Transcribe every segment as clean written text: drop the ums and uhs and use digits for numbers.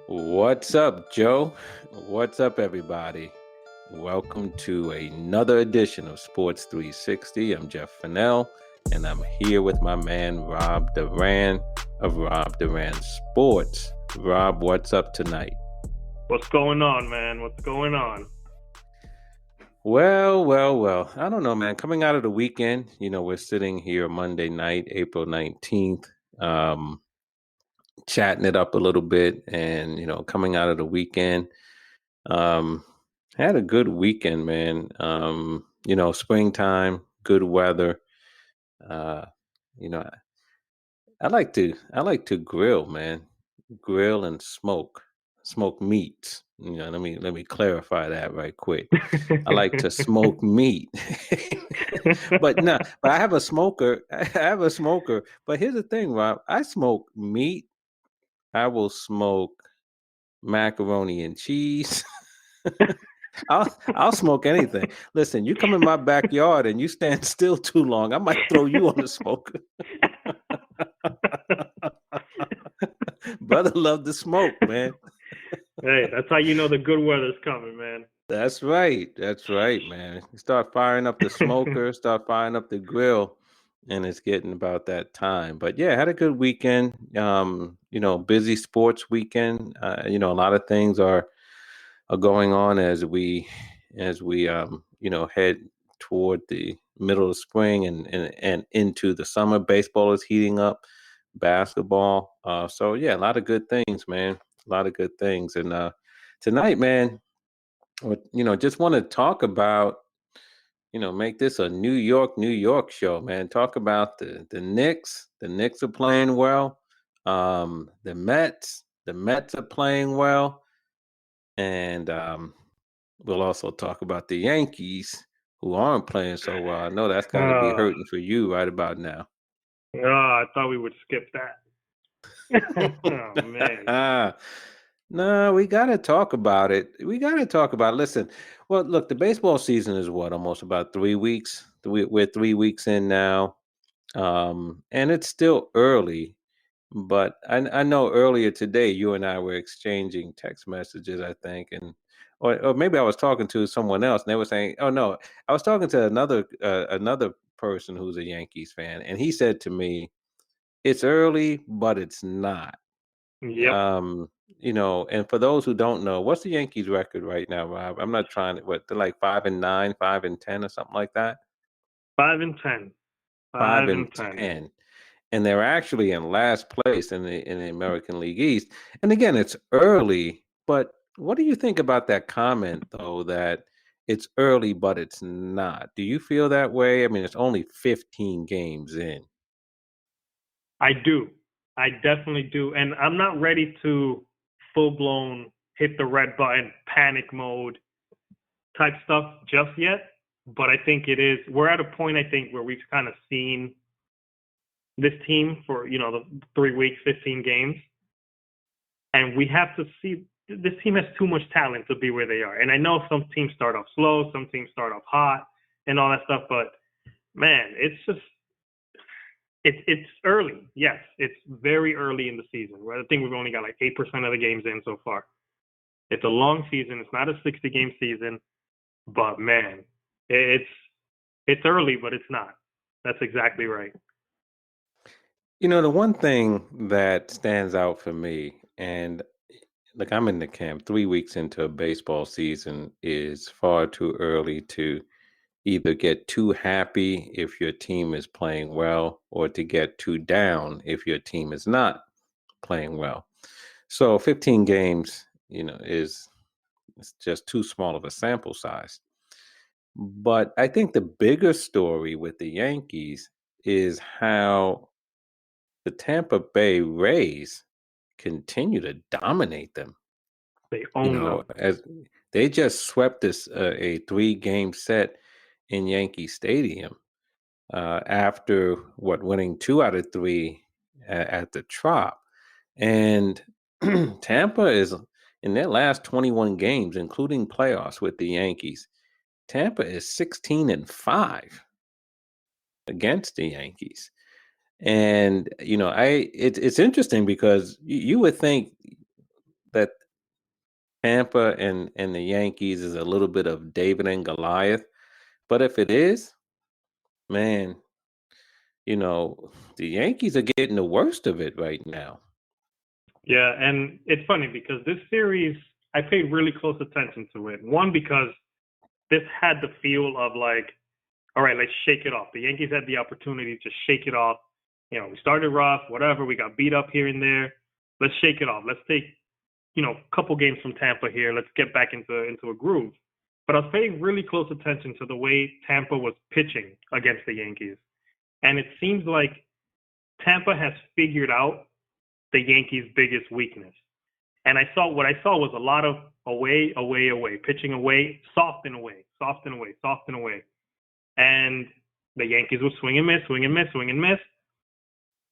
What's up, Joe? What's up, everybody? Welcome to another edition of Sports 360. I'm Jeff Fannell, and I'm here with my man, Rob Duran of Rob Duran Sports. Rob, what's up tonight? What's going on, man? What's going on? Well. I don't know, man. Coming out of the weekend, we're sitting here Monday night, April 19th, chatting it up a little bit and, coming out of the weekend. Had a good weekend, man. Springtime, good weather. Uh, you know, I like to grill, man. Grill and smoke meats. Let me clarify that right quick. I like to smoke meat. but I have a smoker. But here's the thing, Rob. I smoke meat. I will smoke macaroni and cheese. I'll smoke anything. Listen, you come in my backyard and you stand still too long, I might throw you on the smoker. Brother love to smoke, man. Hey, that's how you know the good weather's coming, man. That's right, man. You start firing up the smoker, start firing up the grill, and it's getting about that time. But yeah, had a good weekend. Busy sports weekend. A lot of things are going on as we head toward the middle of spring and into the summer. Baseball is heating up, basketball. So yeah, a lot of good things, man. A lot of good things. And tonight, man, just want to talk about, make this a New York show, man. Talk about the Knicks. The Knicks are playing well. The Mets are playing well. And we'll also talk about the Yankees, who aren't playing so well. I know that's got to be hurting for you right about now. I thought we would skip that. Oh, man. No, we got to talk about it. Listen, well, look, the baseball season is almost about 3 weeks. We're 3 weeks in now, and it's still early. But I know earlier today you and I were exchanging text messages, I think, or maybe I was talking to someone else, and they were saying, "Oh no, I was talking to another person who's a Yankees fan, and he said to me, it's early, but it's not." Yep. And for those who don't know, what's the Yankees record right now, Rob? I'm not trying to. They're like 5-9, 5-10, or something like that. 5-10. 5-10. And they're actually in last place in the American League East. And again, it's early, but what do you think about that comment, though, that it's early, but it's not? Do you feel that way? I mean, it's only 15 games in. I do. I definitely do. And I'm not ready to full-blown hit the red button, panic mode type stuff just yet. But I think it is. We're at a point, I think, where we've kind of seen this team for, the 3 weeks, 15 games. And we have to see this team has too much talent to be where they are. And I know some teams start off slow, some teams start off hot and all that stuff. But, man, it's just it's early. Yes, it's very early in the season. I think we've only got like 8% of the games in so far. It's a long season. It's not a 60-game season. But, man, it's early, but it's not. That's exactly right. The one thing that stands out for me, and look, I'm in the camp, 3 weeks into a baseball season is far too early to either get too happy if your team is playing well or to get too down if your team is not playing well. So 15 games, is just too small of a sample size. But I think the bigger story with the Yankees is how the Tampa Bay Rays continue to dominate them. They own them. As they just swept this a 3-game set in Yankee Stadium after winning 2 out of 3 at the Trop, and Tampa is in their last 21 games, including playoffs with the Yankees. Tampa is 16-5 against the Yankees. And it's interesting because you would think Tampa and the Yankees is a little bit of David and Goliath. But if it is, man, the Yankees are getting the worst of it right now. Yeah, and it's funny because this series, I paid really close attention to it. One, because this had the feel of like, all right, let's shake it off. The Yankees had the opportunity to shake it off. We started rough, whatever. We got beat up here and there. Let's shake it off. Let's take, a couple games from Tampa here. Let's get back into a groove. But I was paying really close attention to the way Tampa was pitching against the Yankees. And it seems like Tampa has figured out the Yankees' biggest weakness. And what I saw was a lot of away, pitching away, soft and away. And the Yankees would swing and miss.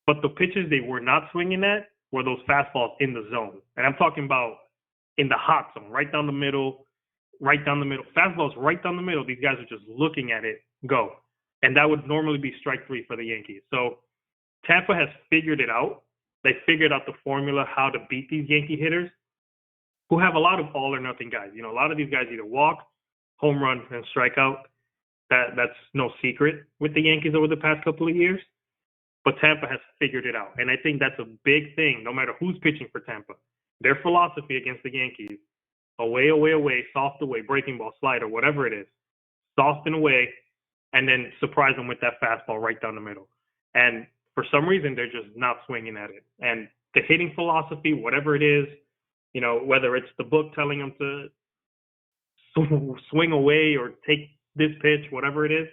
But the pitches they were not swinging at were those fastballs in the zone. And I'm talking about in the hot zone, right down the middle. Fastballs right down the middle. These guys are just looking at it go. And that would normally be strike three for the Yankees. So Tampa has figured it out. They figured out the formula how to beat these Yankee hitters who have a lot of all or nothing guys. A lot of these guys either walk, home run, and strike out. That's no secret with the Yankees over the past couple of years. But Tampa has figured it out. And I think that's a big thing, no matter who's pitching for Tampa. Their philosophy against the Yankees, away, soft away, breaking ball, slider, whatever it is, soft and away, and then surprise them with that fastball right down the middle. And for some reason, they're just not swinging at it. And the hitting philosophy, whatever it is, whether it's the book telling them to swing away or take this pitch, whatever it is,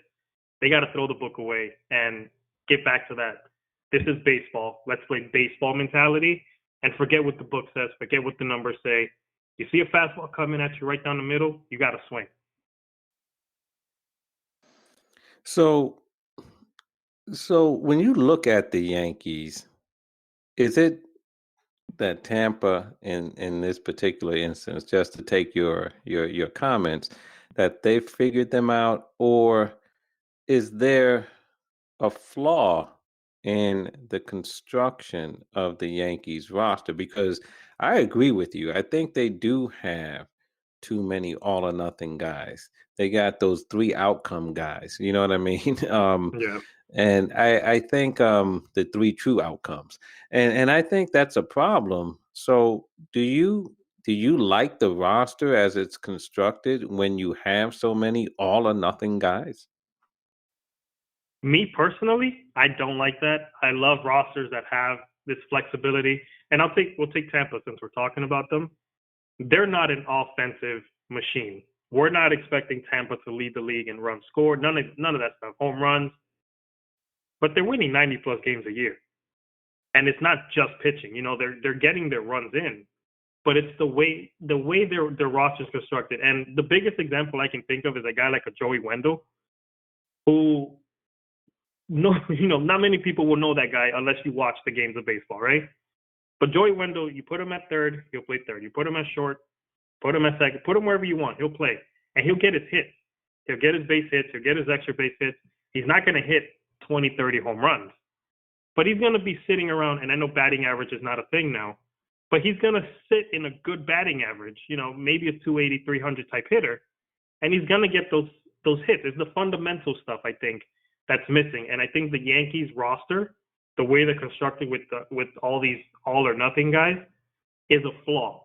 they got to throw the book away and get back to that. This is baseball. Let's play baseball mentality and forget what the book says, forget what the numbers say. You see a fastball coming at you right down the middle, you got to swing. So when you look at the Yankees, is it that Tampa in this particular instance, just to take your comments, that they figured them out, or is there a flaw in the construction of the Yankees roster? Because I agree with you. I think they do have too many all or nothing guys. They got those three outcome guys. You know what I mean? Yeah. And I think the three true outcomes. And I think that's a problem. So do you like the roster as it's constructed when you have so many all or nothing guys? Me personally, I don't like that. I love rosters that have this flexibility. And we'll take Tampa since we're talking about them. They're not an offensive machine. We're not expecting Tampa to lead the league in runs scored, none of that stuff, home runs. But they're winning 90 plus games a year. And it's not just pitching. They're getting their runs in, but it's the way their roster's constructed. And the biggest example I can think of is a guy like a Joey Wendell, who not many people will know that guy unless you watch the games of baseball, right? But Joey Wendell, you put him at third, he'll play third. You put him at short, put him at second, put him wherever you want, he'll play. And he'll get his hits. He'll get his base hits, he'll get his extra base hits. He's not going to hit 20, 30 home runs. But he's going to be sitting around, and I know batting average is not a thing now, but he's going to sit in a good batting average, maybe a 280, 300 type hitter, and he's going to get those hits. It's the fundamental stuff, I think, that's missing. And I think the Yankees roster, the way they're constructed with all these all or nothing guys, is a flaw.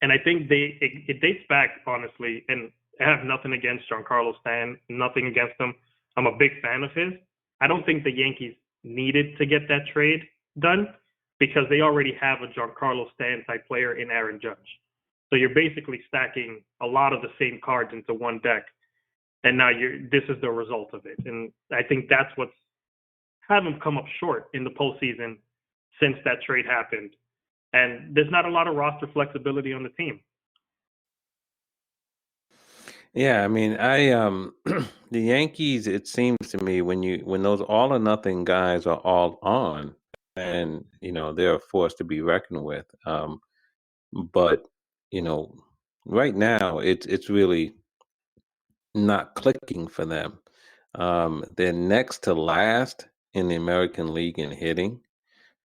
And I think it dates back, honestly, and I have nothing against Giancarlo Stanton, nothing against him. I'm a big fan of his. I don't think the Yankees needed to get that trade done because they already have a Giancarlo Stanton type player in Aaron Judge. So you're basically stacking a lot of the same cards into one deck. And now this is the result of it. And I think that's what's had them come up short in the postseason since that trade happened. And there's not a lot of roster flexibility on the team. Yeah, I mean, the Yankees, it seems to me when those all or nothing guys are all on, and they're a force to be reckoned with. But right now it's really not clicking for them. They're next to last in the American League in hitting.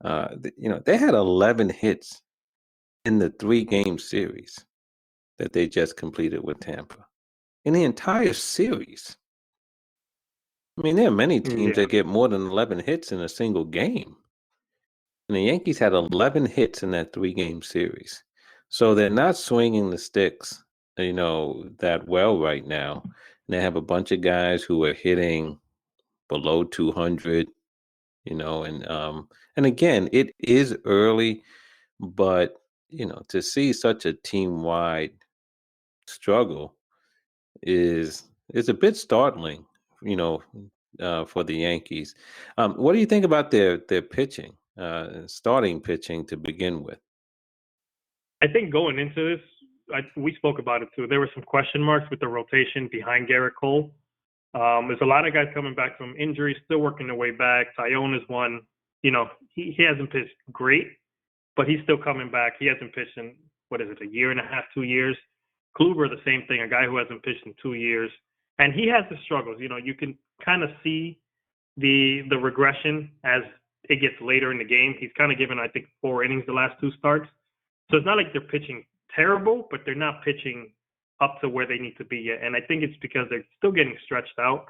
They had 11 hits in the 3-game series. that they just completed with Tampa in the entire series. I mean, there are many teams Yeah. that get more than 11 hits in a single game. And the Yankees had 11 hits in that 3-game series. So they're not swinging the sticks, that well right now. And they have a bunch of guys who are hitting below 200, and again, it is early, but to see such a team-wide struggle is a bit startling, you know, for the Yankees. What do you think about their pitching, starting pitching to begin with? I think going into this, we spoke about it too. There were some question marks with the rotation behind Garrett Cole. There's a lot of guys coming back from injuries, still working their way back. Tyone is one. He hasn't pitched great, but he's still coming back. He hasn't pitched in, what is it, a year and a half, 2 years. Kluber, the same thing, a guy who hasn't pitched in 2 years. And he has his struggles. You can kind of see the regression as it gets later in the game. He's kind of given, I think, 4 innings the last 2 starts. So it's not like they're pitching terrible, but they're not pitching up to where they need to be yet. And I think it's because they're still getting stretched out.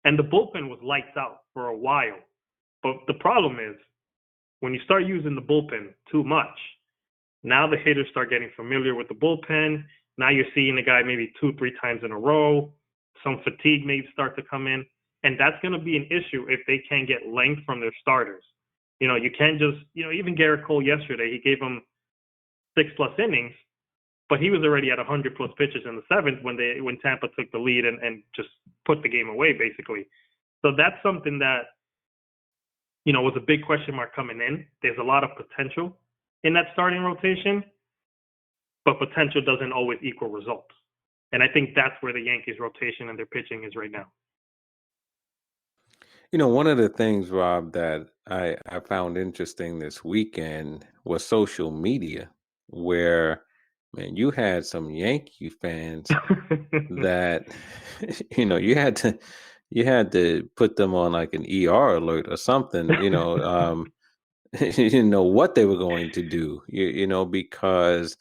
And the bullpen was lights out for a while. But the problem is when you start using the bullpen too much, now the hitters start getting familiar with the bullpen. Now you're seeing the guy maybe 2-3 times in a row. Some fatigue may start to come in. And that's going to be an issue if they can't get length from their starters. You can't just, even Garrett Cole yesterday, he gave him 6+ innings, but he was already at 100+ pitches in the 7th when Tampa took the lead and just put the game away, basically. So that's something that, was a big question mark coming in. There's a lot of potential in that starting rotation, but potential doesn't always equal results. And I think that's where the Yankees' rotation and their pitching is right now. One of the things, Rob, that I found interesting this weekend was social media, where, man, you had some Yankee fans that, you had to put them on like an ER alert or something, you didn't know what they were going to do, because,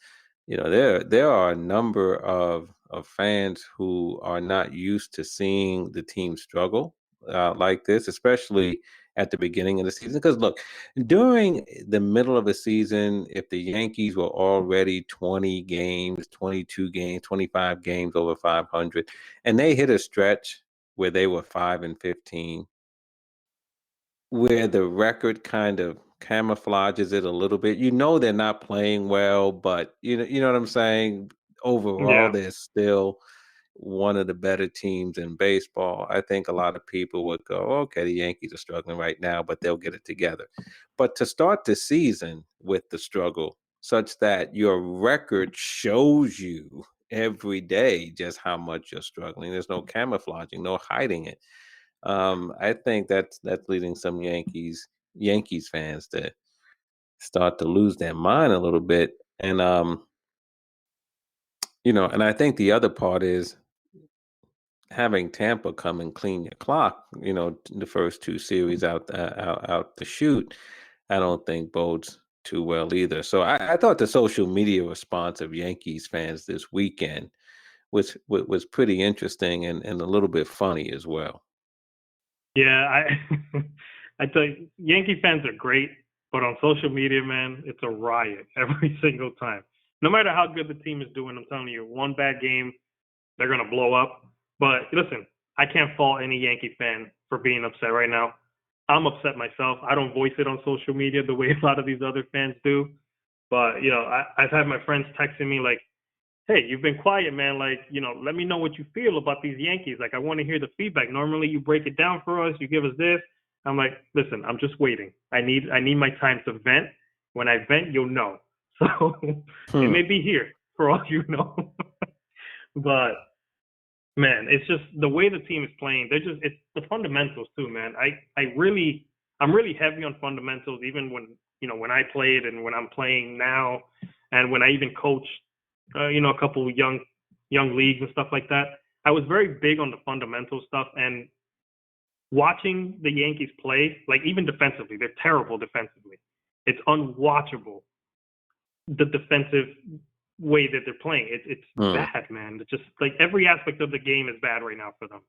there are a number of fans who are not used to seeing the team struggle like this, especially at the beginning of the season. Because look, during the middle of the season, if the Yankees were already 20 games, 22 games, 25 games over 500, and they hit a stretch where they were 5-15, where the record kind of camouflages it a little bit. They're not playing well, but you know what I'm saying? Overall, Yeah. they're still one of the better teams in baseball. I think a lot of people would go, okay, the Yankees are struggling right now, but they'll get it together. But to start the season with the struggle, such that your record shows you every day just how much you're struggling. There's no camouflaging, no hiding it. I think that's leading some Yankees fans to start to lose their mind a little bit. And and I think the other part is having Tampa come and clean your clock, the first 2 series out the chute, I don't think bodes too well either. So I thought the social media response of Yankees fans this weekend was pretty interesting and a little bit funny as well. Yeah, I tell you, Yankee fans are great, but on social media, man, it's a riot every single time. No matter how good the team is doing, I'm telling you, one bad game, they're gonna blow up. But listen, I can't fault any Yankee fan for being upset right now. I'm upset myself. I don't voice it on social media the way a lot of these other fans do. But I've had my friends texting me like, hey, you've been quiet, man. Like, let me know what you feel about these Yankees. Like, I want to hear the feedback. Normally you break it down for us. You give us this. I'm like, listen, I'm just waiting. I need my time to vent. When I vent, you'll know. So it may be here for all you know. But man, it's just the way the team is playing. It's the fundamentals too, man. I'm really heavy on fundamentals, even when I played and when I'm playing now, and when I even coached, a couple of young leagues and stuff like that. I was very big on the fundamental stuff, and watching the Yankees play, like even defensively, they're terrible defensively. It's unwatchable, the defensive way that they're playing. It's Mm. bad, man. It's just like every aspect of the game is bad right now for them.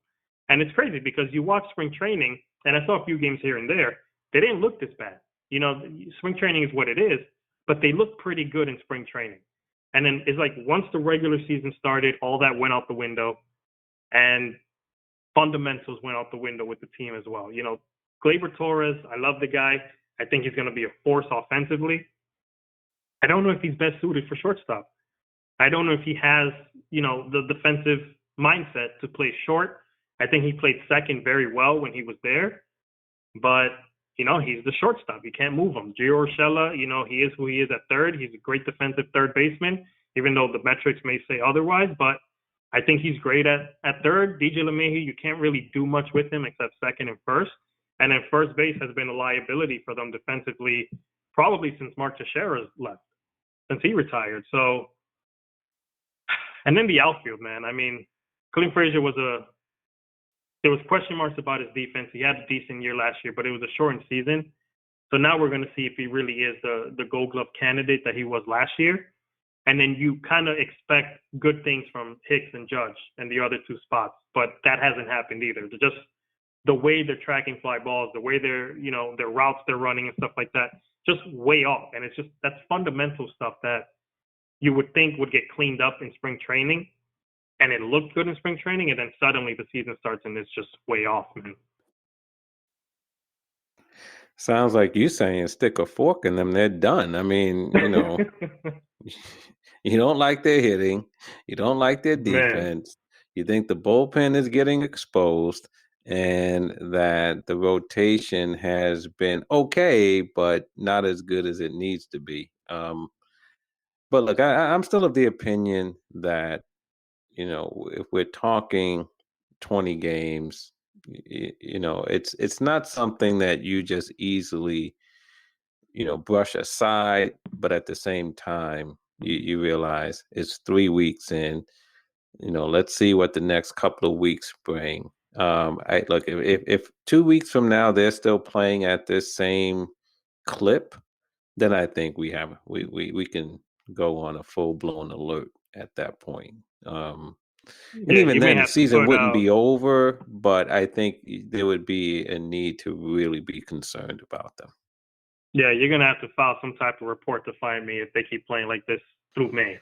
And it's crazy because you watch spring training, and I saw a few games here and there. They didn't look this bad. You know, spring training is what it is, but they look pretty good in spring training. And then it's like once the regular season started, all that went out the window, and fundamentals went out the window with the team as well. You know, Gleyber Torres, I love the guy. I think he's going to be a force offensively. I don't know if he's best suited for shortstop. I don't know if he has, you know, the defensive mindset to play short. I think he played second very well when he was there, but you know, he's the shortstop. You can't move him. Gio Urshela, you know, he is who he is at third. He's a great defensive third baseman, even though the metrics may say otherwise. But I think he's great at third. DJ LeMahieu, you can't really do much with him except second and first. And then first base has been a liability for them defensively, probably since Mark Teixeira's left, since he retired. So, and then the outfield, man. I mean, Clint Frazier there was question marks about his defense. He had a decent year last year, but it was a shortened season. So now we're going to see if he really is the Gold Glove candidate that he was last year. And then you kind of expect good things from Hicks and Judge and the other two spots, but that hasn't happened either. They're just the way they're tracking fly balls, the way they're, you know, their routes they're running and stuff like that, just way off. And it's just, that's fundamental stuff that you would think would get cleaned up in spring training. And it looked good in spring training, and then suddenly the season starts and it's just way off, man. Sounds like you saying stick a fork in them, they're done. I mean, you know, you don't like their hitting, you don't like their Man, defense, you think the bullpen is getting exposed, and that the rotation has been okay, but not as good as it needs to be. But look, I'm still of the opinion that, you know, if we're talking 20 games, you know, it's not something that you just easily, you know, brush aside, but at the same time, you realize it's 3 weeks in. You know, let's see what the next couple of weeks bring. I look, if 2 weeks from now they're still playing at this same clip, then I think we can go on a full blown alert at that point. And yeah, even you may then, the have to season put wouldn't be over, but I think there would be a need to really be concerned about them. yeah, you're gonna have to file some type of report to find me if they keep playing like this through May.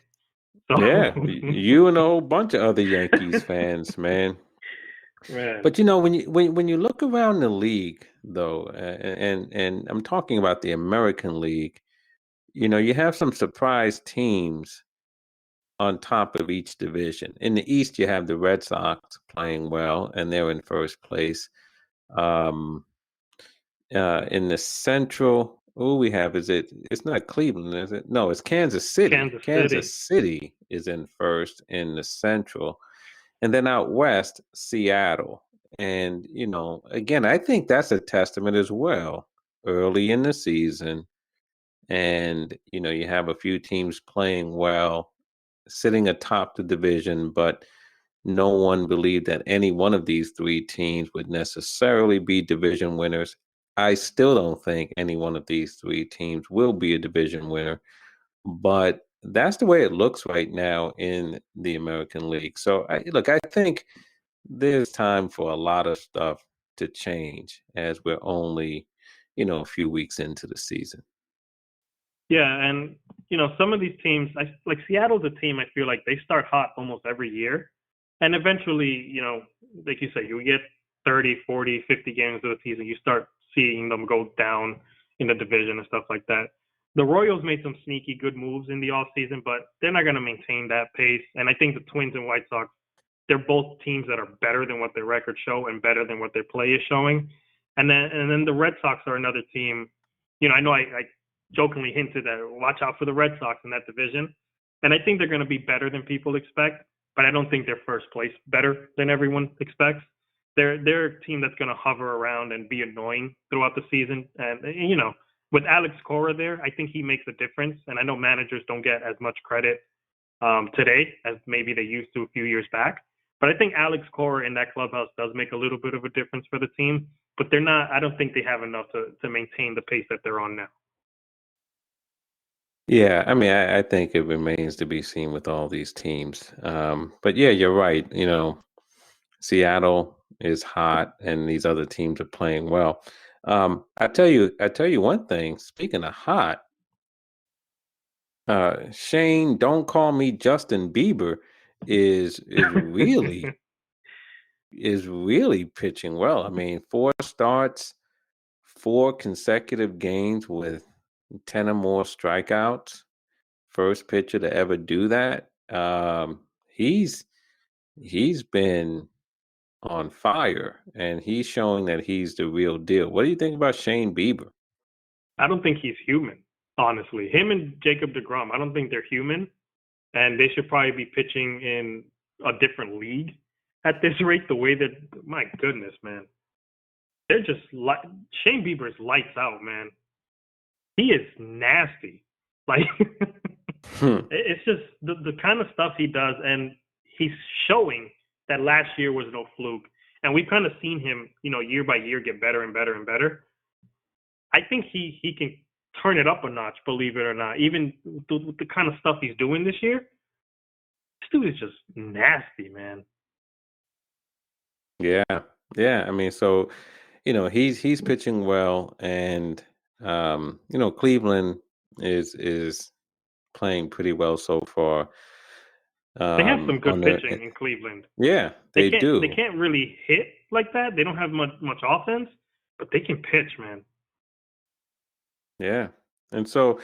So, Yeah, you and a whole bunch of other Yankees fans, man. man, But you know, when you look around the league, though, and I'm talking about the American League, you know, you have some surprise teams on top of each division. In the East, you have the Red Sox playing well, and they're in first place. Um, in the Central, who we have it's not Cleveland, is it? No, it's Kansas City. Kansas Kansas City. City is in first in the Central. And then out west, Seattle. And, you know, again, I think that's a testament as well. Early in the season, and, you know, you have a few teams playing well, sitting atop the division, but no one believed that any one of these three teams would necessarily be division winners. I still don't think any one of these three teams will be a division winner, but that's the way it looks right now in the American League. So, I think there's time for a lot of stuff to change as we're only, you know, a few weeks into the season. Yeah, and you know, some of these teams, like Seattle's a team. I feel like they start hot almost every year, and eventually, you know, like you say, you get 30, 40, 50 games of the season, you start seeing them go down in the division and stuff like that. The Royals made some sneaky good moves in the off season, but they're not going to maintain that pace. And I think the Twins and White Sox, they're both teams that are better than what their records show and better than what their play is showing. And then the Red Sox are another team. You know, I know I jokingly hinted that watch out for the Red Sox in that division. And I think they're going to be better than people expect, but I don't think they're first place better than everyone expects. They're a team that's going to hover around and be annoying throughout the season. And, you know, with Alex Cora there, I think he makes a difference. And I know managers don't get as much credit today as maybe they used to a few years back. But I think Alex Cora in that clubhouse does make a little bit of a difference for the team. But they're not. I don't think they have enough to maintain the pace that they're on now. Yeah, I mean, I think it remains to be seen with all these teams. But yeah, you're right. Seattle is hot, and these other teams are playing well. I tell you one thing. Speaking of hot, Shane, don't call me Justin Bieber, is really pitching well. I mean, 4 starts, 4 consecutive games with 10 or more strikeouts. First pitcher to ever do that. He's been on fire, and he's showing that he's the real deal. What do you think about Shane Bieber? I don't think he's human, honestly. Him and Jacob DeGrom, I don't think they're human, and they should probably be pitching in a different league at this rate. The way that, my goodness, man, they're just like Shane Bieber's lights out, man. He is nasty. Like Hmm. it's just the kind of stuff he does, and he's showing that last year was no fluke. And we've kind of seen him, year by year get better and better and better. I think he can turn it up a notch, believe it or not. Even with the kind of stuff he's doing this year, this dude is just nasty, man. Yeah, yeah. I mean, so he's pitching well, and Cleveland is playing pretty well so far. They have some On good the pitching in Cleveland. Yeah, They they can't they do. can't really hit like that. They don't have much offense, but they can pitch, man. Yeah. And so,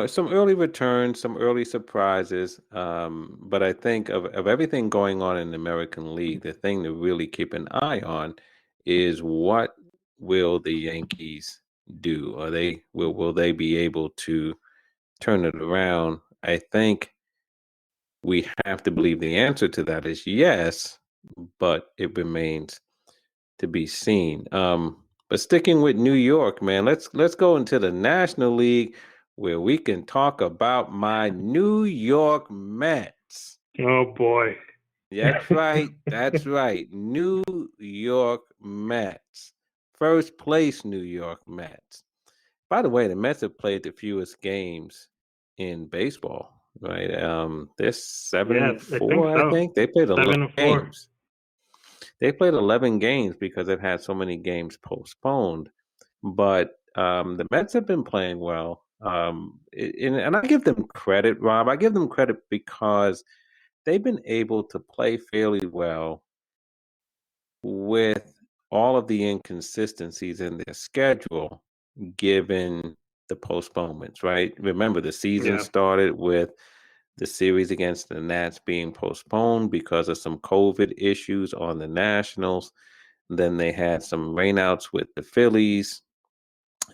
some early returns, some early surprises. But I think of everything going on in the American League, the thing to really keep an eye on is what will the Yankees do? Will they be able to turn it around? I think we have to believe the answer to that is yes, but it remains to be seen. But sticking with New York, man, let's go into the National League where we can talk about my New York Mets. Oh boy. That's right. That's right. New York Mets. First place New York Mets. By the way, the Mets have played the fewest games in baseball, right? They're seven Yeah, and I think four, I so. think. They played 11 7-4. games. They played 11 games because they've had so many games postponed. But the Mets have been playing well. And I give them credit, Rob. I give them credit because they've been able to play fairly well with all of the inconsistencies in their schedule, given the postponements, right? Remember, the season Yeah. started with the series against the Nats being postponed because of some COVID issues on the Nationals. Then they had some rainouts with the Phillies.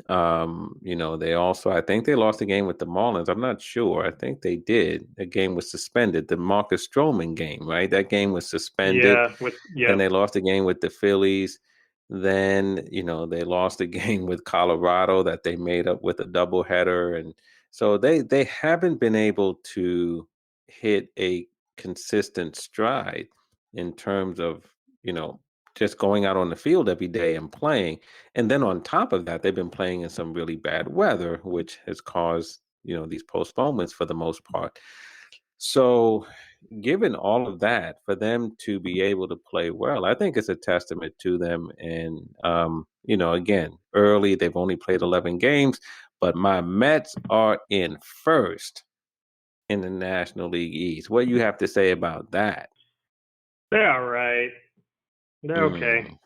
They also, I think they lost a game with the Marlins. I'm not sure. I think they did. The game was suspended. The Marcus Stroman game, right? That game was suspended. Yeah. Then they lost a game with the Phillies. Then, they lost a game with Colorado that they made up with a doubleheader. And so they haven't been able to hit a consistent stride in terms of, you know, just going out on the field every day and playing. And then on top of that, they've been playing in some really bad weather, which has caused, these postponements for the most part. So, given all of that, for them to be able to play well, I think it's a testament to them. And, again, early, they've only played 11 games, but my Mets are in first in the National League East. What do you have to say about that? They're all right. They're okay.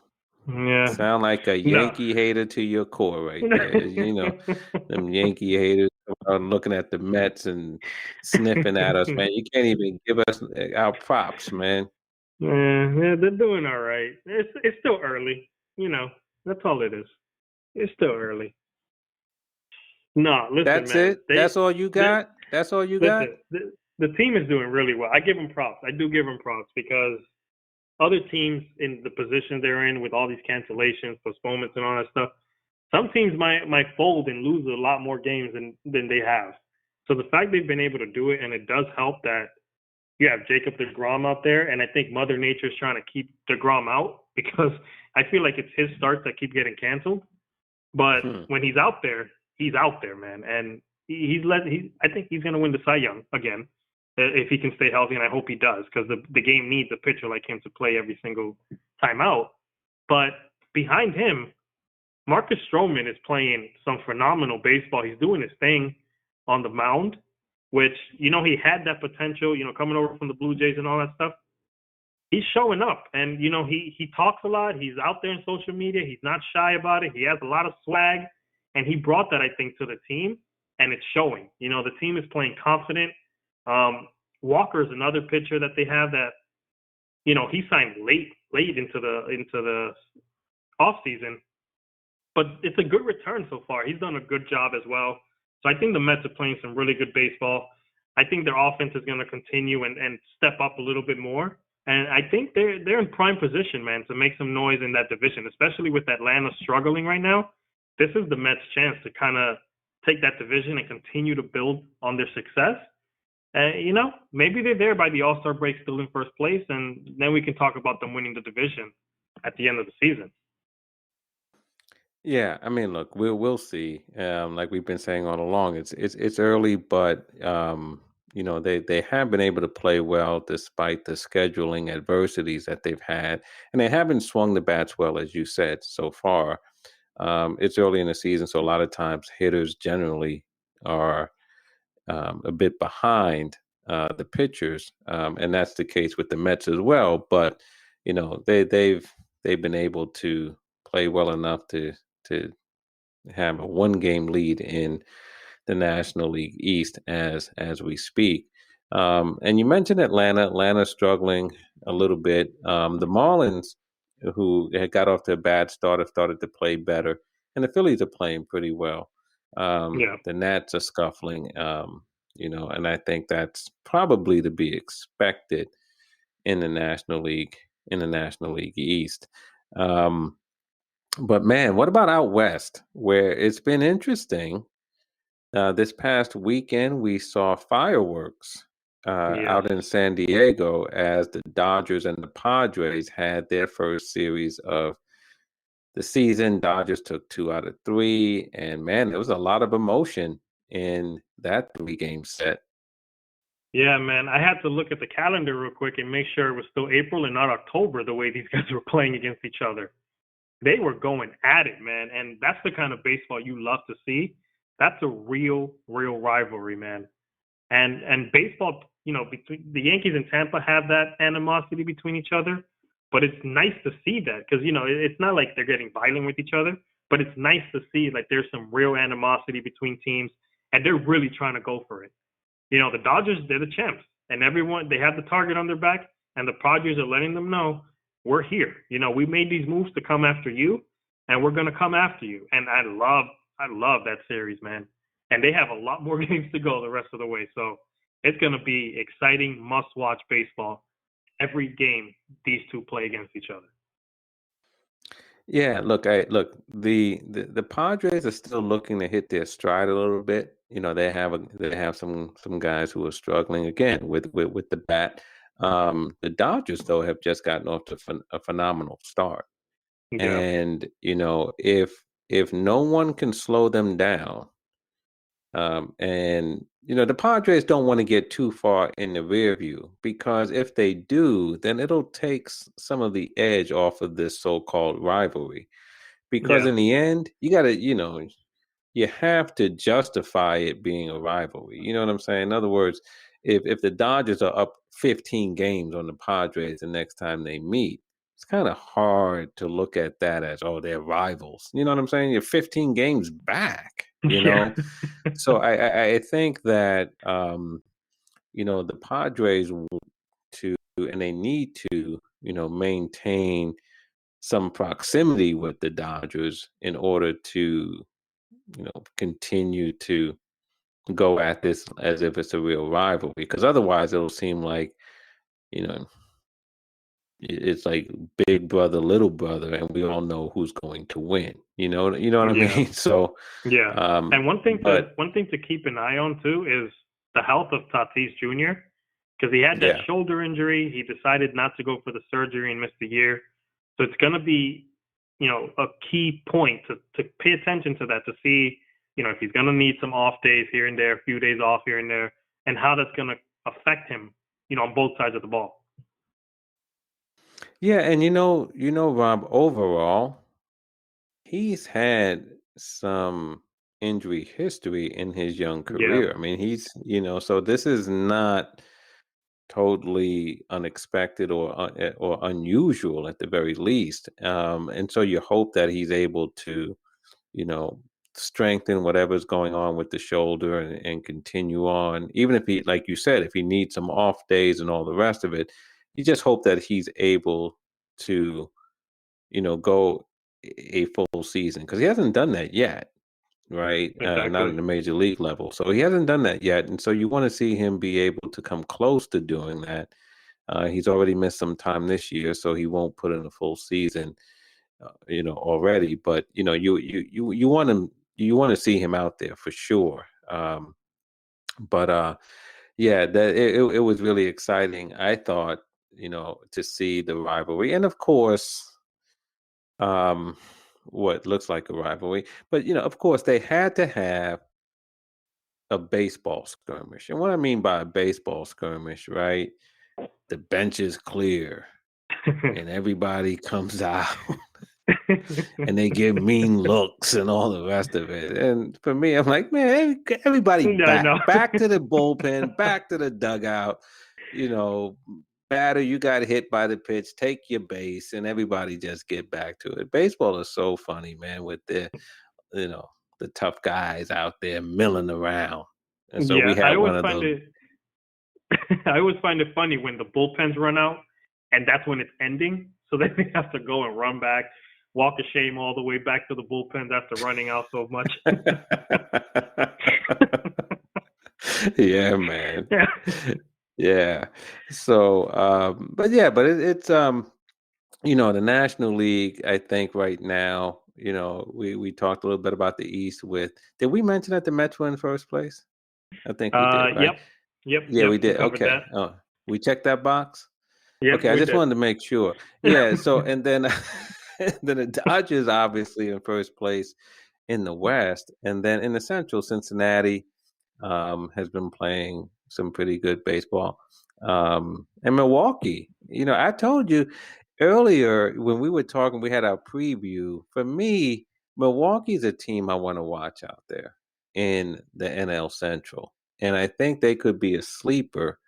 Mm, Yeah. sound like a No. Yankee hater to your core right there. Them Yankee haters are looking at the Mets and sniffing at us, man. You can't even give us our props, man. Yeah, they're doing all right. It's still early. That's all it is. It's still early. No, listen, That's man. it. That's all you They got. That's all you got. listen. The team is doing really well. I give them props. I do give them props because other teams in the position they're in with all these cancellations, postponements, and all that stuff, some teams might fold and lose a lot more games than they have. So the fact they've been able to do it, and it does help that you have Jacob DeGrom out there, and I think Mother Nature's trying to keep DeGrom out because I feel like it's his starts that keep getting canceled. But Hmm. when he's out there, man. And I think he's going to win the Cy Young again if he can stay healthy, and I hope he does, because the game needs a pitcher like him to play every single time out. But behind him, Marcus Stroman is playing some phenomenal baseball. He's doing his thing on the mound, which, he had that potential, coming over from the Blue Jays and all that stuff. He's showing up, and, he talks a lot. He's out there in social media. He's not shy about it. He has a lot of swag, and he brought that, I think, to the team, and it's showing. The team is playing confident. Walker's another pitcher that they have that, he signed late into the off season, but it's a good return so far. He's done a good job as well. So I think the Mets are playing some really good baseball. I think their offense is going to continue and step up a little bit more. And I think they're in prime position, man, to make some noise in that division, especially with Atlanta struggling right now. This is the Mets' chance to kind of take that division and continue to build on their success. Maybe they're there by the All-Star break, still in first place, and then we can talk about them winning the division at the end of the season. Yeah, I mean, look, we'll see. Like we've been saying all along, it's early, but they have been able to play well despite the scheduling adversities that they've had, and they haven't swung the bats well, as you said, so far. It's early in the season, so a lot of times hitters generally are a bit behind the pitchers, and that's the case with the Mets as well. But they've been able to play well enough to have a 1-game lead in the National League East as we speak. And you mentioned Atlanta. Atlanta's struggling a little bit. The Marlins, who had got off to a bad start, have started to play better, and the Phillies are playing pretty well. Yeah. The Nats are scuffling, and I think that's probably to be expected in the National League East. But man, what about out west, where it's been interesting? This past weekend, we saw fireworks Yes. out in San Diego as the Dodgers and the Padres had their first series of the season. Dodgers took 2 out of 3, and man, there was a lot of emotion in that 3-game set. Yeah, man. I had to look at the calendar real quick and make sure it was still April and not October, the way these guys were playing against each other. They were going at it, man. And that's the kind of baseball you love to see. That's a real rivalry, man. And baseball, between the Yankees and Tampa have that animosity between each other. But it's nice to see that because, it's not like they're getting violent with each other, but it's nice to see like there's some real animosity between teams and they're really trying to go for it. The Dodgers, they're the champs, and everyone, they have the target on their back, and the Padres are letting them know, we're here. We made these moves to come after you, and we're going to come after you. And I love that series, man. And they have a lot more games to go the rest of the way. So it's going to be exciting, must-watch baseball. Every game, these two play against each other. Yeah, look, the Padres are still looking to hit their stride a little bit. They have some guys who are struggling again with the bat. The Dodgers though have just gotten off to a phenomenal start, Yeah. and if no one can slow them down, and the Padres don't want to get too far in the rear view because if they do, then it'll take some of the edge off of this so-called rivalry. Because Yeah. in the end, you have to justify it being a rivalry. You know what I'm saying? In other words, if the Dodgers are up 15 games on the Padres the next time they meet, it's kind of hard to look at that as, oh, they're rivals. You know what I'm saying? You're 15 games back, Yeah. So I think that the Padres want to, and they need to, maintain some proximity with the Dodgers in order to, continue to go at this as if it's a real rivalry. Because otherwise, it'll seem like, you know, it's like big brother, little brother, and we all know who's going to win. You know what I Yeah. mean? So, Yeah. And one thing but to keep an eye on too is the health of Tatis Jr. because he had that yeah, shoulder injury. He decided not to go for the surgery and missed the year. So it's going to be, a key point to pay attention to that, to see if he's going to need some off days here and there, a few days off here and there, and how that's going to affect him, on both sides of the ball. Yeah, and Rob, overall, he's had some injury history in his young Yeah, career. I mean, so this is not totally unexpected or unusual at the very least. And so you hope that he's able to, you know, strengthen whatever's going on with the shoulder and continue on. Even if he, like you said, if he needs some off days and all the rest of it, you just hope that he's able to, go a full season because he hasn't done that yet. Right, not at exactly. the major league level. So he hasn't done that yet, and so you want to see him be able to come close to doing that. He's already missed some time this year, so he won't put in a full season, already. But you want him, you want to see him out there for sure. But yeah, that it was really exciting. I thought, to see the rivalry, and of course, um, what looks like a rivalry, but of course, they had to have a baseball skirmish. And what I mean by a baseball skirmish, right? The bench is clear and everybody comes out and they give mean looks and all the rest of it. And for me, I'm like, man, everybody I know. back to the bullpen, back to the dugout. You know, batter, you got hit by the pitch, take your base, and everybody just get back to it. Baseball is so funny, man, with you know, the tough guys out there milling around. And so Yeah, we had one of those. I always find it funny when the bullpens run out, and that's when it's ending. So then they have to go and run back, walk of shame all the way back to the bullpens after running out so much. Yeah, man. Yeah. Yeah. So, but it's the National League. I think right now, we talked a little bit about the East. Did we mention that the Mets were in first place? I think we did, right? Yep. Yep. Yeah, Yep. we We did. covered Okay. that. Oh, we checked that box. Yep, Okay, I we just did. wanted to make sure. Yeah, so and then then the Dodgers obviously in first place in the West, and then in the Central, Cincinnati has been playing some pretty good baseball. And Milwaukee, I told you earlier when we were talking, we had our preview. For me, Milwaukee's a team I want to watch out there in the NL Central, and I think they could be a sleeper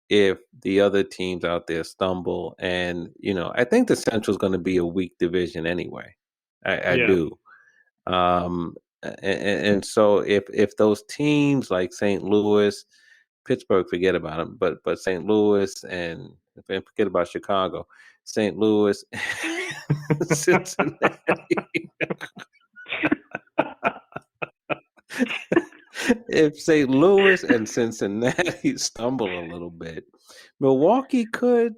if the other teams out there stumble. And I think the Central is going to be a weak division anyway. I Yeah. do. And so if those teams like St. Louis, Pittsburgh, forget about them, but St. Louis and forget about Chicago, St. Louis, Cincinnati. If St. Louis and Cincinnati stumble a little bit, Milwaukee could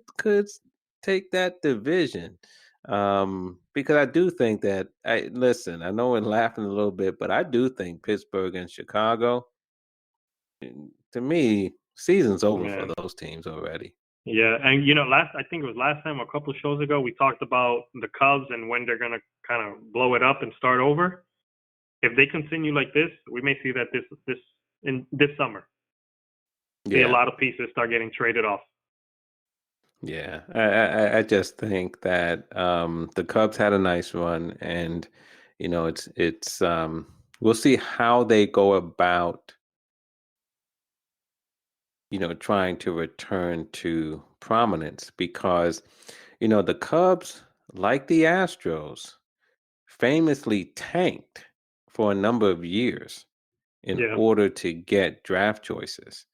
take that division. Because I do think that I know we're laughing a little bit, but I do think Pittsburgh and Chicago, to me, season's over for Man. those teams already. Yeah, and I think it was last time, a couple of shows ago, we talked about the Cubs and when they're gonna kind of blow it up and start over. If they continue like this, we may see that this summer. See a Yeah. lot of pieces start getting traded off. Yeah. I just think that the Cubs had a nice run, and it's we'll see how they go about trying to return to prominence because, the Cubs, like the Astros, famously tanked for a number of years in Yeah, order to get draft choices.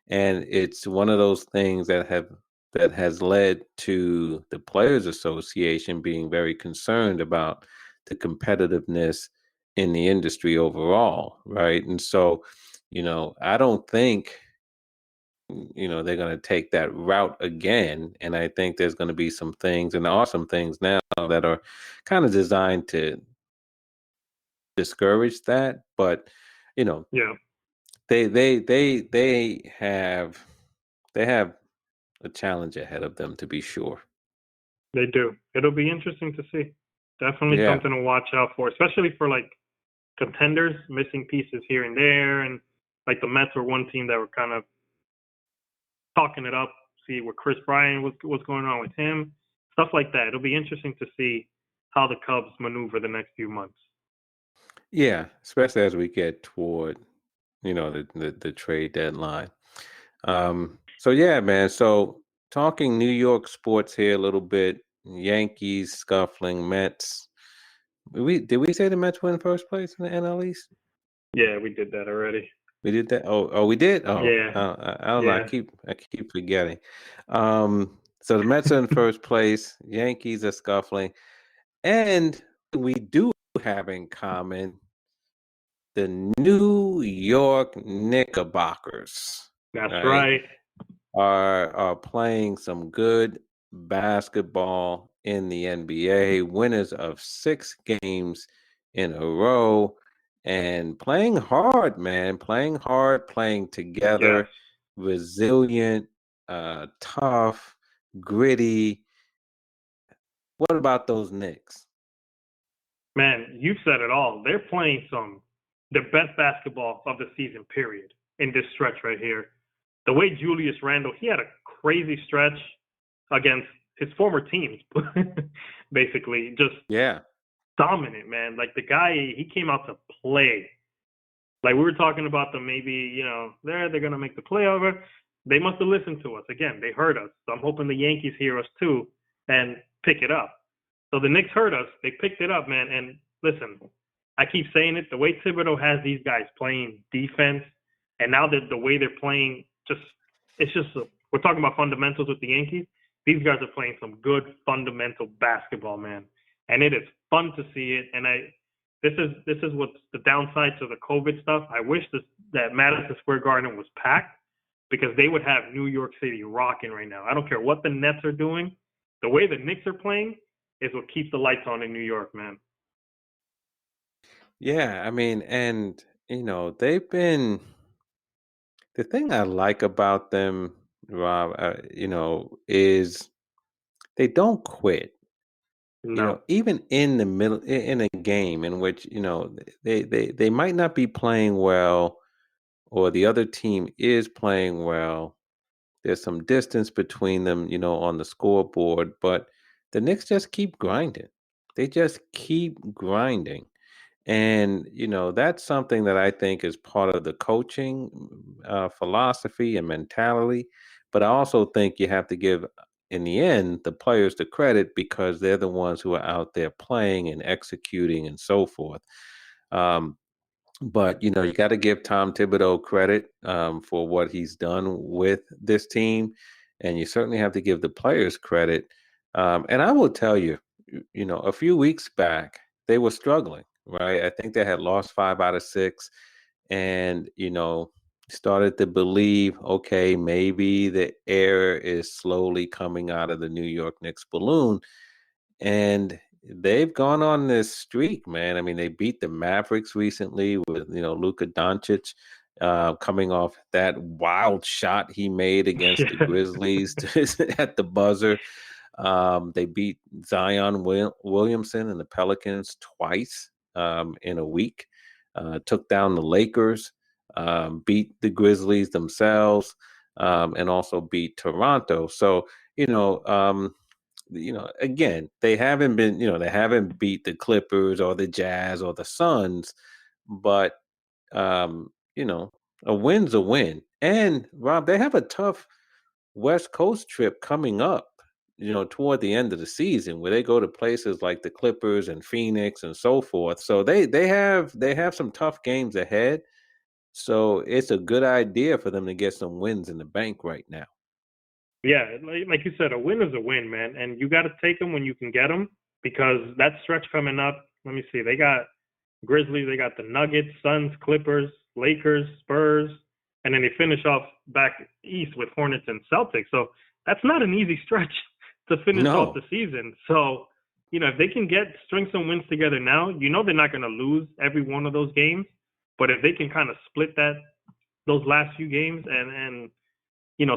And it's one of those things that has led to the Players Association being very concerned about the competitiveness in the industry overall, right? And so, I don't think they're going to take that route again. And I think there's going to be some things, and there are some things now that are kind of designed to discourage that. But you know, yeah, they have a challenge ahead of them, to be sure. they do. It'll be interesting to see. Definitely Yeah. something to watch out for, especially for like contenders, missing pieces here and there, and like the Mets were one team that were kind of talking it up, see what Chris Bryant what's going on with him, stuff like that. It'll be interesting to see how the Cubs maneuver the next few months. Yeah, especially as we get toward, the trade deadline. So yeah, man. So talking New York sports here a little bit. Yankees scuffling, Mets. Did we say the Mets were in first place in the NL East? Yeah, we did that already. We did that. Oh, we did. Oh, Yeah, I don't know. I yeah, keep forgetting. So the Mets are in first place. Yankees are scuffling, and we do have in common the New York Knickerbockers. that's Right? right. Are playing some good basketball in the NBA, winners of 6 games in a row, and playing hard, man, playing hard, playing Yes. together, resilient, tough, gritty. What about those Knicks? Man, you said it all. They're playing the best basketball of the season, period, in this stretch right here. The way Julius Randle, he had a crazy stretch against his former teams, basically, just Yeah. dominant, man. Like the guy, he came out to play. Like we were talking about them, maybe they're gonna make the playoff. They must have listened to us again. They heard us. So I'm hoping the Yankees hear us too and pick it up. So the Knicks heard us. They picked it up, man. And listen, I keep saying it. The way Thibodeau has these guys playing defense, and now that the way they're playing, we're talking about fundamentals with the Yankees. These guys are playing some good fundamental basketball, man, and it is fun to see it. And this is what's the downside to the COVID stuff. I wish that Madison Square Garden was packed because they would have New York City rocking right now. I don't care what the Nets are doing. The way the Knicks are playing is what keeps the lights on in New York, man. Yeah, I mean, and they've been the thing I like about them, Rob, is they don't quit. No. Even in the middle in a game in which, they might not be playing well or the other team is playing well. There's some distance between them, on the scoreboard, but the Knicks just keep grinding. They just keep grinding. And, that's something that I think is part of the coaching philosophy and mentality. But I also think you have to give, in the end, the players the credit because they're the ones who are out there playing and executing and so forth. Um, but you got to give Tom Thibodeau credit for what he's done with this team, and you certainly have to give the players credit. And I will tell you, a few weeks back they were struggling, right? I think they had lost 5 out of 6, and started to believe, okay, maybe the air is slowly coming out of the New York Knicks balloon, and they've gone on this streak, man. I mean, they beat the Mavericks recently with, Luka Doncic coming off that wild shot he made against the Grizzlies at the buzzer. They beat Zion Williamson and the Pelicans twice in a week. Took down the Lakers, beat the Grizzlies themselves, and also beat Toronto. So, again, they haven't beat the Clippers or the Jazz or the Suns, but um, you know, a win's a win. And Rob, they have a tough West Coast trip coming up, toward the end of the season where they go to places like the Clippers and Phoenix and so forth. So they have some tough games ahead. So it's a good idea for them to get some wins in the bank right now. Yeah, like you said, a win is a win, man, and you got to take them when you can get them because that stretch coming up. Let me see, they got Grizzlies, they got the Nuggets, Suns, Clippers, Lakers, Spurs, and then they finish off back east with Hornets and Celtics. So that's not an easy stretch to finish off the No. season. So if they can string some wins together now, they're not going to lose every one of those games, but if they can kind of split those last few games and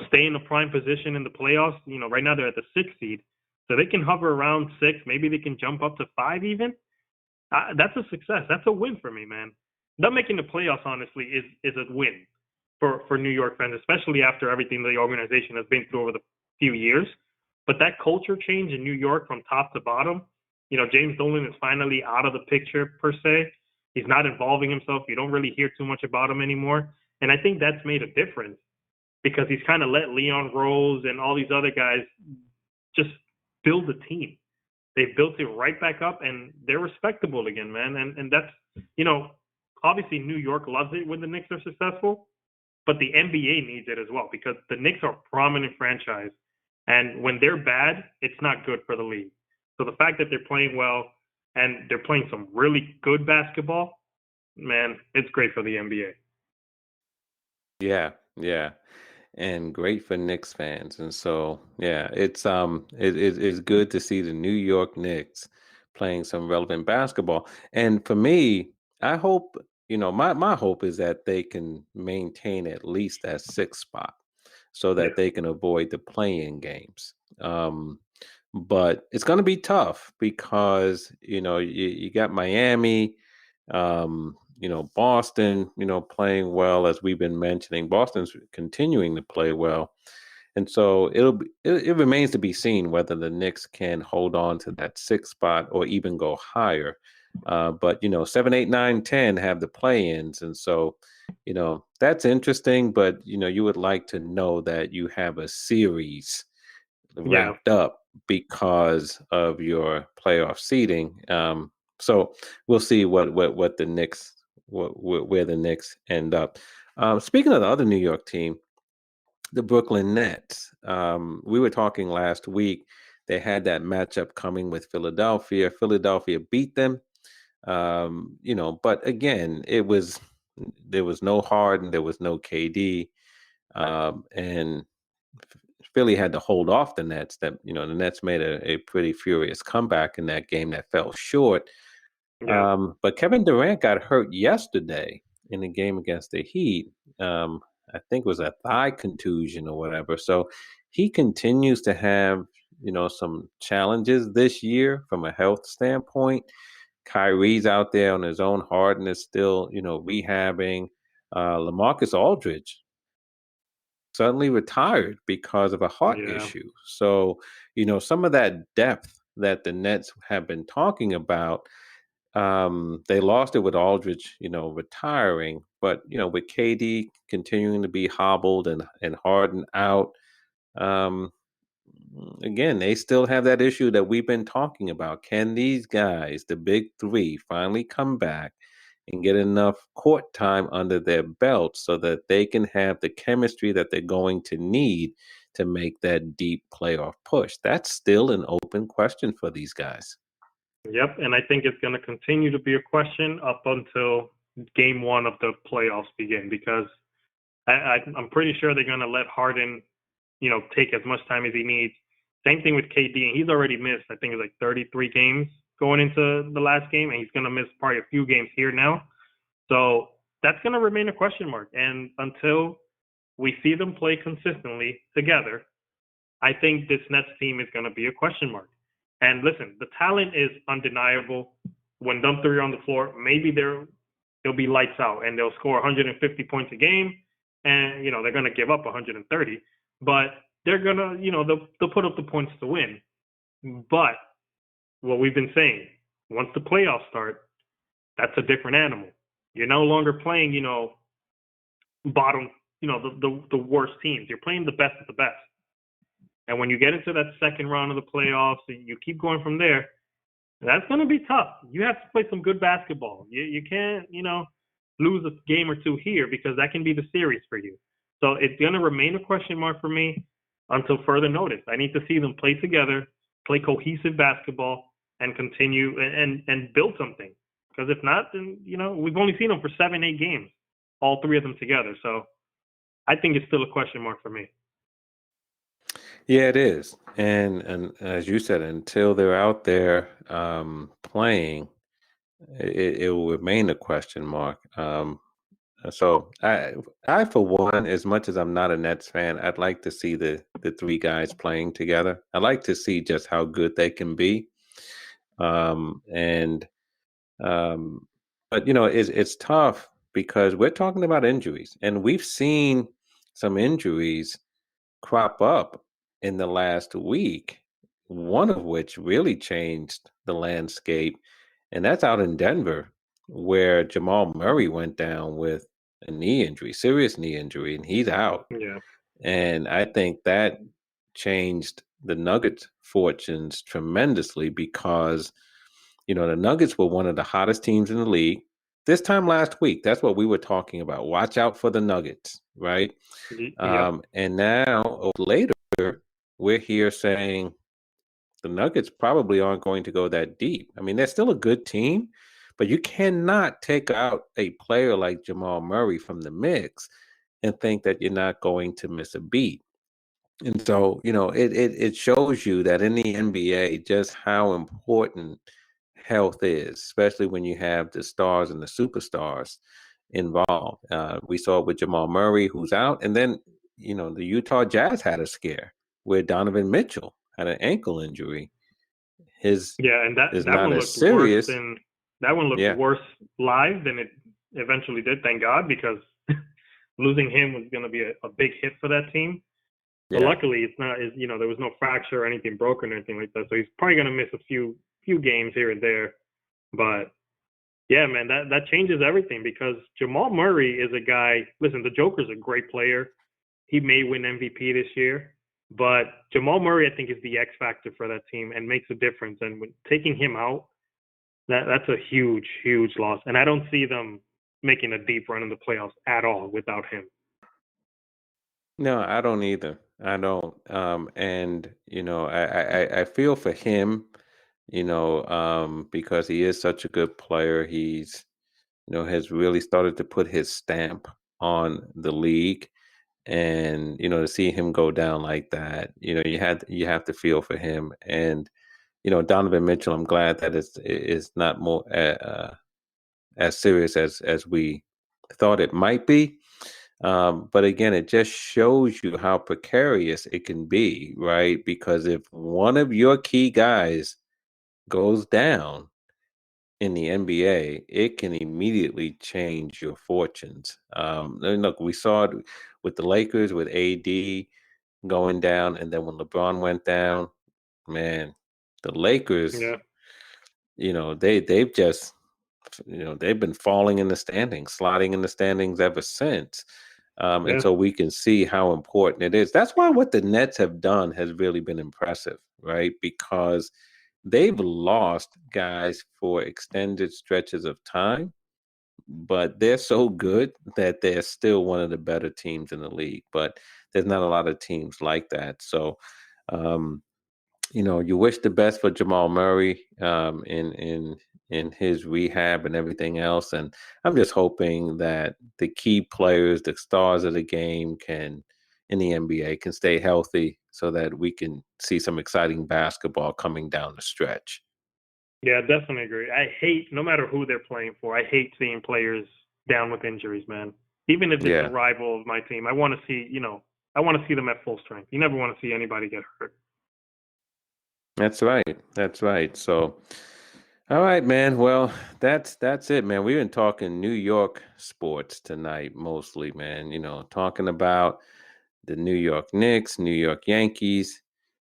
stay in a prime position in the playoffs. Right now they're at the 6th seed, so they can hover around 6. Maybe they can jump up to 5 even. That's a success. That's a win for me, man. Not making the playoffs, honestly, is a win for New York fans, especially after everything the organization has been through over the few years. But that culture change in New York from top to bottom, James Dolan is finally out of the picture per se. He's not involving himself. You don't really hear too much about him anymore. And I think that's made a difference because he's kind of let Leon Rose and all these other guys just build a team. They've built it right back up, and they're respectable again, man. And that's, obviously New York loves it when the Knicks are successful, but the NBA needs it as well because the Knicks are a prominent franchise, and when they're bad, it's not good for the league. So the fact that they're playing well and they're playing some really good basketball, man, it's great for the NBA. Yeah, yeah. And great for Knicks fans. And so, yeah, it's good to see the New York Knicks playing some relevant basketball. And for me, I hope, my hope is that they can maintain at least that sixth spot so Yeah, that they can avoid the play-in games. But it's going to be tough because, you got Miami, Boston, playing well as we've been mentioning. Boston's continuing to play well. And so it remains to be seen whether the Knicks can hold on to that sixth spot or even go higher. But 7, 8, 9, 10 have the play-ins, and so that's interesting. But you would like to know that you have a series yeah, wrapped up because of your playoff seeding. So we'll see what the Knicks where the Knicks end up. Speaking of the other New York team, the Brooklyn Nets. We were talking last week. They had that matchup coming with Philadelphia. Philadelphia beat them. But again, there was no Harden, there was no KD, and Philly had to hold off the Nets. That the Nets made a pretty furious comeback in that game that fell short. yeah, But Kevin Durant got hurt yesterday in the game against the Heat. I think it was a thigh contusion or whatever. So he continues to have some challenges this year from a health standpoint. Kyrie's out there on his own. Harden is still rehabbing. LaMarcus Aldridge suddenly retired because of a heart yeah. issue. So, some of that depth that the Nets have been talking about, they lost it with Aldridge, retiring, but with KD continuing to be hobbled and Harden out, um, again, they still have that issue that we've been talking about. Can these guys, the big three, finally come back and get enough court time under their belt so that they can have the chemistry that they're going to need to make that deep playoff push? That's still an open question for these guys. Yep, and I think it's going to continue to be a question up until game one of the playoffs begin because I'm pretty sure they're going to let Harden, take as much time as he needs. Same thing with KD, and he's already missed, I think it's like 33 games going into the last game, and he's going to miss probably a few games here now. So that's going to remain a question mark. And until we see them play consistently together, I think this Nets team is going to be a question mark. And listen, the talent is undeniable. When them three are on the floor, maybe they'll be lights out and they'll score 150 points a game, and they're going to give up 130, but they're going to they'll put up the points to win. But what we've been saying, once the playoffs start, that's a different animal. You're no longer playing bottom, the worst teams. You're playing the best of the best. And when you get into that second round of the playoffs, you keep going from there. That's going to be tough. You have to play some good basketball. You can't, lose a game or two here because that can be the series for you. So it's going to remain a question mark for me until further notice. I need to see them play together, play cohesive basketball, and continue and build something. Because if not, then, we've only seen them for 7, 8 games, all three of them together. So I think it's still a question mark for me. Yeah, it is. And as you said, until they're out there playing, it will remain a question mark. So I for one, as much as I'm not a Nets fan, I'd like to see the three guys playing together. I'd like to see just how good they can be. And But it's tough because we're talking about injuries, and we've seen some injuries crop up in the last week. One of which really changed the landscape, and that's out in Denver, where Jamal Murray went down with a knee injury, serious knee injury, and he's out. Yeah. And I think that changed the Nuggets' fortunes tremendously because, the Nuggets were one of the hottest teams in the league. This time last week, that's what we were talking about. Watch out for the Nuggets, right? Yep. And now, later, we're here saying the Nuggets probably aren't going to go that deep. I mean, they're still a good team, but you cannot take out a player like Jamal Murray from the mix and think that you're not going to miss a beat. And so, it shows you that in the NBA, just how important health is, especially when you have the stars and the superstars involved. We saw it with Jamal Murray, who's out, and then, the Utah Jazz had a scare where Donovan Mitchell had an ankle injury. His Yeah, and is that not one as looked worse serious. than that one looked Yeah, worse live than it eventually did. Thank God, because losing him was going to be a big hit for that team. But yeah. luckily, it's not. There was no fracture or anything broken or anything like that. So he's probably going to miss a few games here and there. But yeah, man, that changes everything because Jamal Murray is a guy. Listen, the Joker's a great player. He may win MVP this year, but Jamal Murray, I think, is the X factor for that team and makes a difference. And when taking him out, that's a huge, huge loss. And I don't see them making a deep run in the playoffs at all without him. No, I don't either. I don't. And I feel for him, because he is such a good player. He's, has really started to put his stamp on the league. And, to see him go down like that, you have to feel for him. And, Donovan Mitchell, I'm glad that it's not more as serious as we thought it might be. But again, it just shows you how precarious it can be, right? Because if one of your key guys goes down in the NBA, it can immediately change your fortunes. And look, we saw it with the Lakers with AD going down, and then when LeBron went down, man, the Lakers, Yeah, they've just, they've been falling in the standings, sliding in the standings ever since. And yeah, so we can see how important it is. That's why what the Nets have done has really been impressive, right? Because they've lost guys for extended stretches of time, but they're so good that they're still one of the better teams in the league. But there's not a lot of teams like that. So, um, you wish the best for Jamal Murray in his rehab and everything else. And I'm just hoping that the key players, the stars of the game, can in the NBA can stay healthy so that we can see some exciting basketball coming down the stretch. yeah. Definitely agree. I hate, no matter who they're playing for, I hate seeing players down with injuries, man. Even if it's a Yeah, rival of my team, I want to see, I want to see them at full strength. You never want to see anybody get hurt. that's right. That's right. So, all right, man. Well, that's it, man. We've been talking New York sports tonight mostly, man. Talking about the New York Knicks, New York Yankees,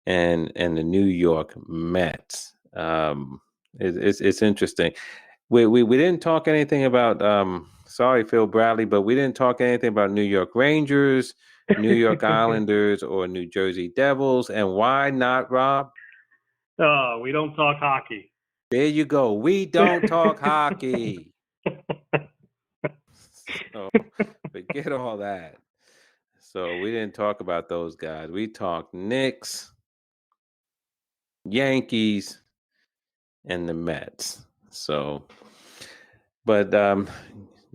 and the New York Mets. It's interesting. We didn't talk anything about sorry Phil Bradley, but we didn't talk anything about New York Rangers, New York Islanders, or New Jersey Devils. And why not, Rob? Oh, we don't talk hockey. There you go. We don't talk hockey. So forget all that. So we didn't talk about those guys. We talked Knicks, Yankees, and the Mets. So, but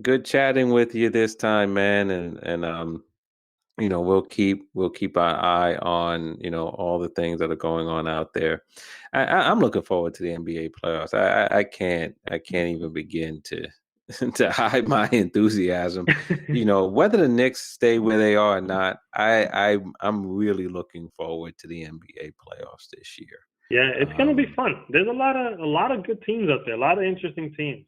good chatting with you this time, man. And we'll keep our eye on all the things that are going on out there. I'm looking forward to the NBA playoffs. I can't even begin to to hide my enthusiasm. Whether the Knicks stay where they are or not, I'm really looking forward to the NBA playoffs this year. Yeah, it's gonna be fun. There's a lot of good teams out there, a lot of interesting teams.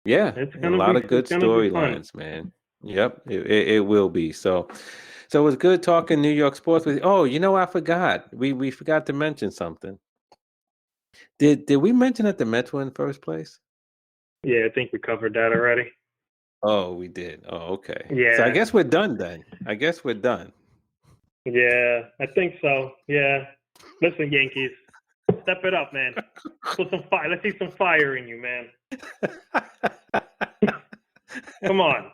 Yeah, It's a gonna lot be of good fun. storylines, man. Yep, it will be. So it was good talking New York sports with you. Oh, I forgot. We forgot to mention something. Did we mention that the Mets were in first place? Yeah, I think we covered that already. Oh, we did. Oh, okay. So I Yeah, guess we're done then. I guess we're done. yeah, I think so. Yeah. Listen, Yankees, step it up, man. Put some fire. Let's see some fire in you, man. Come on.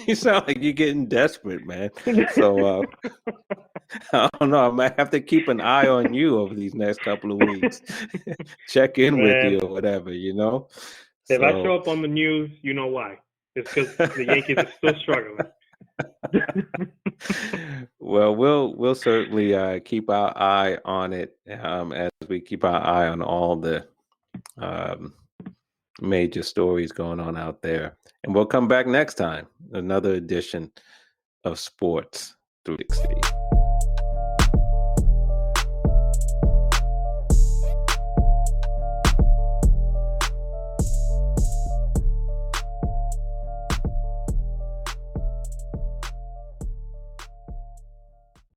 You sound like you're getting desperate, man. So I don't know. I might have to keep an eye on you over these next couple of weeks. Check in with Man, you or whatever, if I show So up on the news, you know why. It's because the Yankees are still struggling. well, we'll certainly keep our eye on it as we keep our eye on all the um, major stories going on out there. And we'll come back next time, another edition of Sports 360.